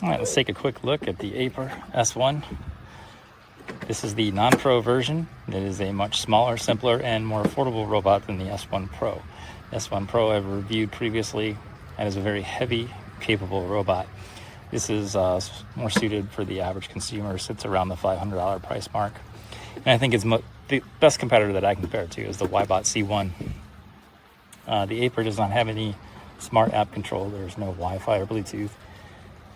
All right, let's take a quick look at the AIPER S1. This is the non-pro version. It is a much smaller, simpler, and more affordable robot than the S1 Pro. S1 Pro I've reviewed previously and is a very heavy, capable robot. This is more suited for the average consumer, sits around the $500 price mark. And I think it's the best competitor that I can compare it to is the Wibot C1. The AIPER does not have any smart app control. There's no Wi-Fi or Bluetooth.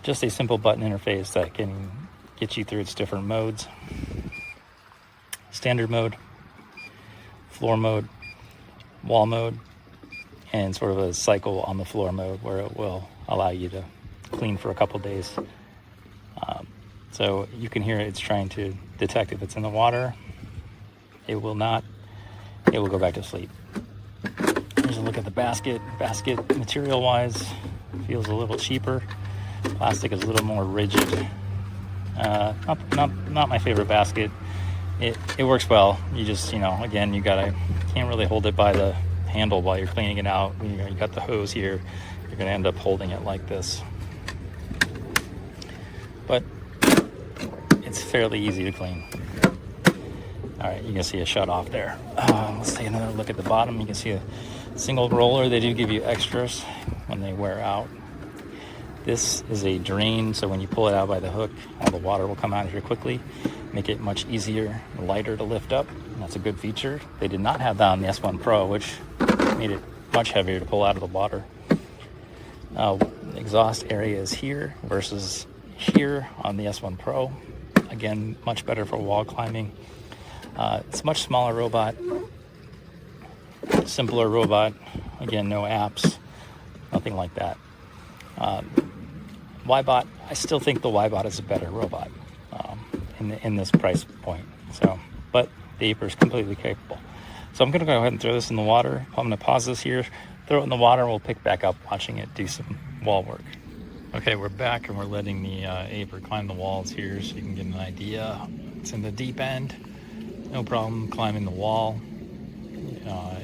Just a simple button interface that can get you through its different modes. Standard mode, floor mode, wall mode, and sort of a cycle on the floor mode where it will allow you to clean for a couple days. So you can hear it's trying to detect if it's in the water. It will not. It will go back to sleep. Here's a look at the basket. Basket material-wise feels a little cheaper. Plastic is a little more rigid. Not my favorite basket. It works well. You just, again, can't really hold it by the handle while you're cleaning it out. You got the hose here. You're going to end up holding it like this. But it's fairly easy to clean. All right, you can see a shut off there. Let's take another look at the bottom. You can see a single roller. They do give you extras when they wear out. This is a drain, so when you pull it out by the hook, all the water will come out of here quickly, make it much easier, lighter to lift up. And that's a good feature. They did not have that on the S1 Pro, which made it much heavier to pull out of the water. Exhaust area is here versus here on the S1 Pro. Again, much better for wall climbing. It's a much smaller robot, simpler robot. Again, no apps, nothing like that. Wibot, I still think the Wibot is a better robot in this price point. But the AIPER is completely capable. So I'm going to go ahead and throw this in the water. I'm going to pause this here, throw it in the water, and we'll pick back up watching it do some wall work. Okay, we're back and we're letting the AIPER climb the walls here so you can get an idea. It's in the deep end. No problem climbing the wall.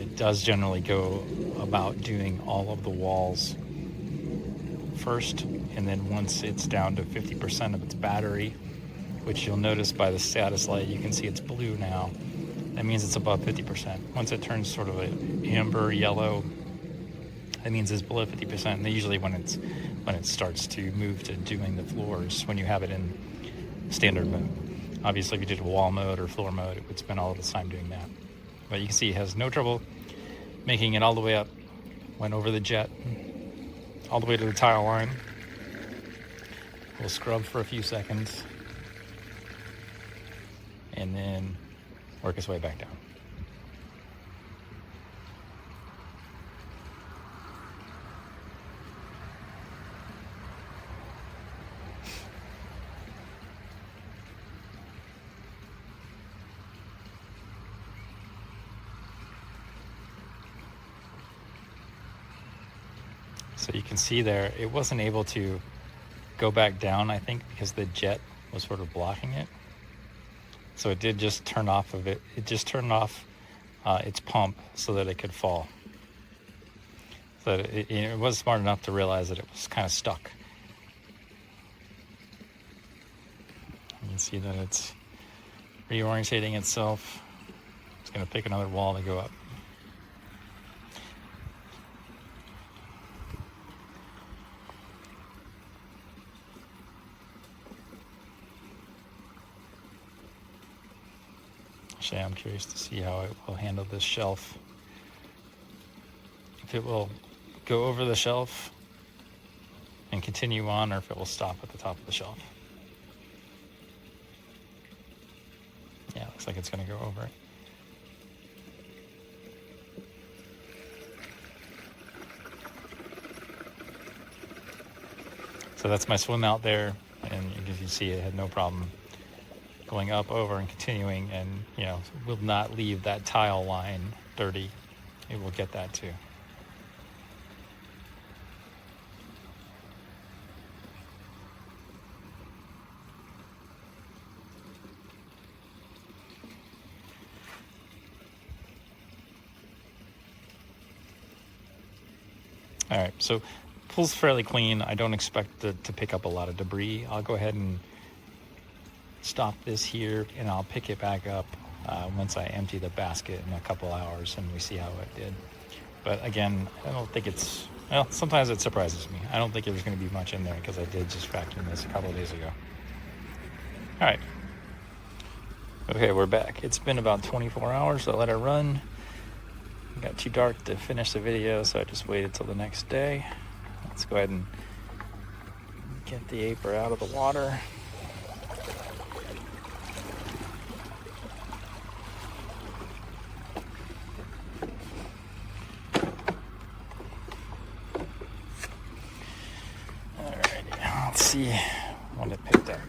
It does generally go about doing all of the walls first, and then once it's down to 50% of its battery, which you'll notice by the status light, you can see it's blue now. That means it's above 50%. Once it turns sort of an amber yellow, that means it's below 50%. And usually when it starts to move to doing the floors, when you have it in standard mode. Obviously, if you did a wall mode or floor mode, it would spend all of its time doing that. But you can see it has no trouble making it all the way up. Went over the jet, all the way to the tile line. We'll scrub for a few seconds and then work its way back down. So you can see there, it wasn't able to go back down, I think, because the jet was sort of blocking it. So it did just turn off of it. It just turned off its pump so that it could fall. So it was smart enough to realize that it was kind of stuck. You can see that it's reorientating itself. It's going to pick another wall to go up. Actually, I'm curious to see how it will handle this shelf. If it will go over the shelf and continue on, or if it will stop at the top of the shelf. Yeah, looks like it's going to go over it. So that's my swim out there, and as you see, it had no problem going up, over, and continuing, and will not leave that tile line dirty. It will get that too. All right, so pool's fairly clean. I don't expect it to pick up a lot of debris. I'll go ahead and stop this here, and I'll pick it back up once I empty the basket in a couple hours and we see how it did. But again, I don't think it's, well, sometimes it surprises me. I don't think there's going to be much in there because I did just vacuum this a couple of days ago. All right. Okay, we're back. It's been about 24 hours. I let it run. It got too dark to finish the video, so I just waited till the next day. Let's go ahead and get the AIPER out of the water. Alrighty, let's see what it picked up.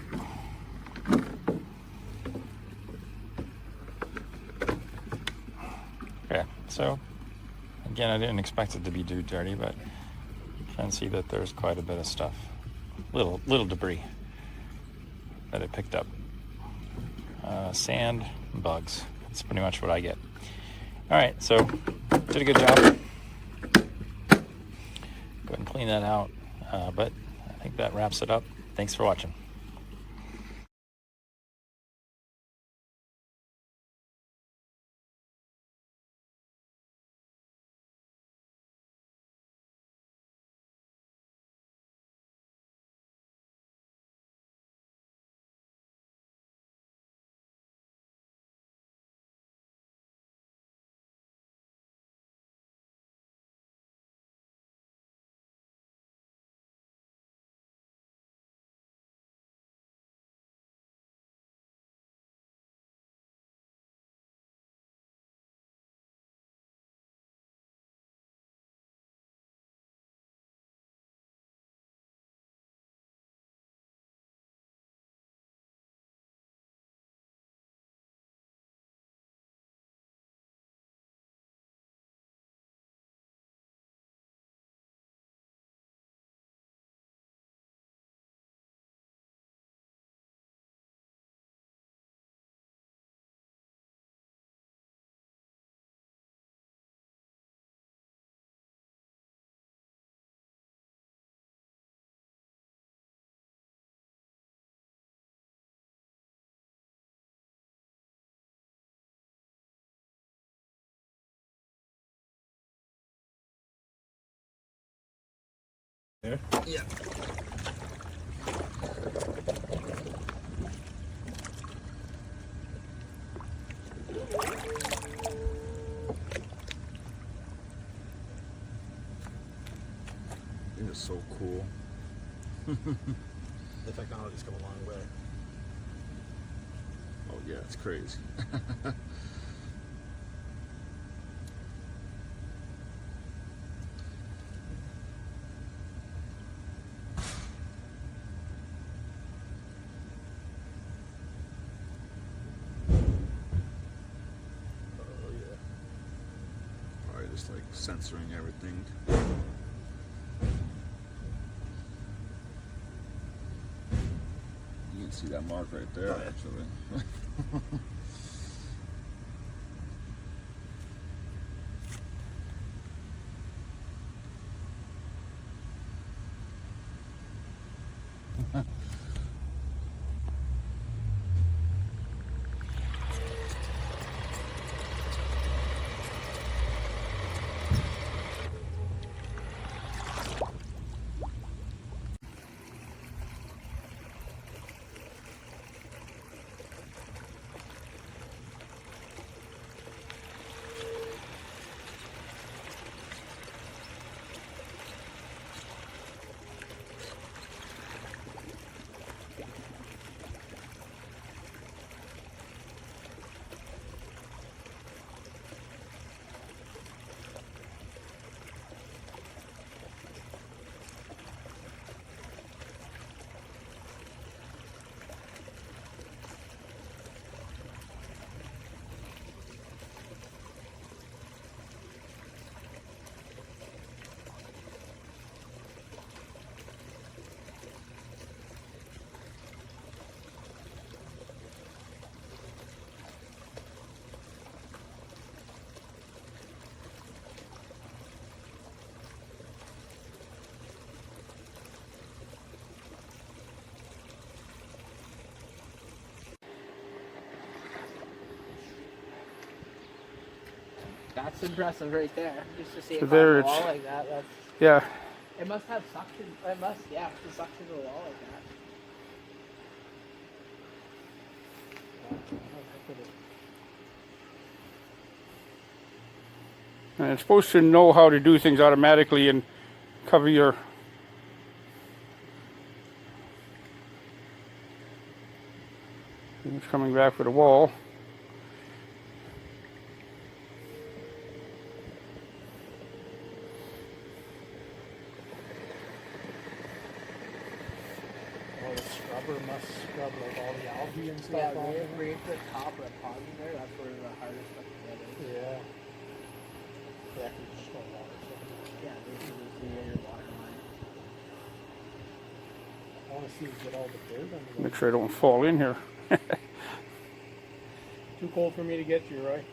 Okay, so again, I didn't expect it to be too dirty, but you can see that there's quite a bit of stuff, little debris that it picked up. Sand and bugs. That's pretty much what I get. All right, so did a good job. Go ahead and clean that out, but I think that wraps it up. Thanks for watching. There? Yeah. It is so cool. The technology's come a long way. Oh yeah, it's crazy. Oh yeah. Alright, just like censoring everything. You can see that mark right there, Oh, yeah. actually. That's impressive right there. Just to see So it there climb the it's- wall like that. That's, Yeah. it must have suction. It must, yeah, to suction to the wall like that. And it's supposed to know how to do things automatically and cover your... It's coming back for the wall. Oh, the scrubber must scrub like all the algae and stuff Yeah, on right, there. right at the top of the pond there. That's where the hardest stuff to get is. Yeah. Yeah, 'cause there's just no water. So Yeah, this is your water line. I want to see it get all the dirt under Make there. sure I don't fall in here. Too cold for me to get you, Roy.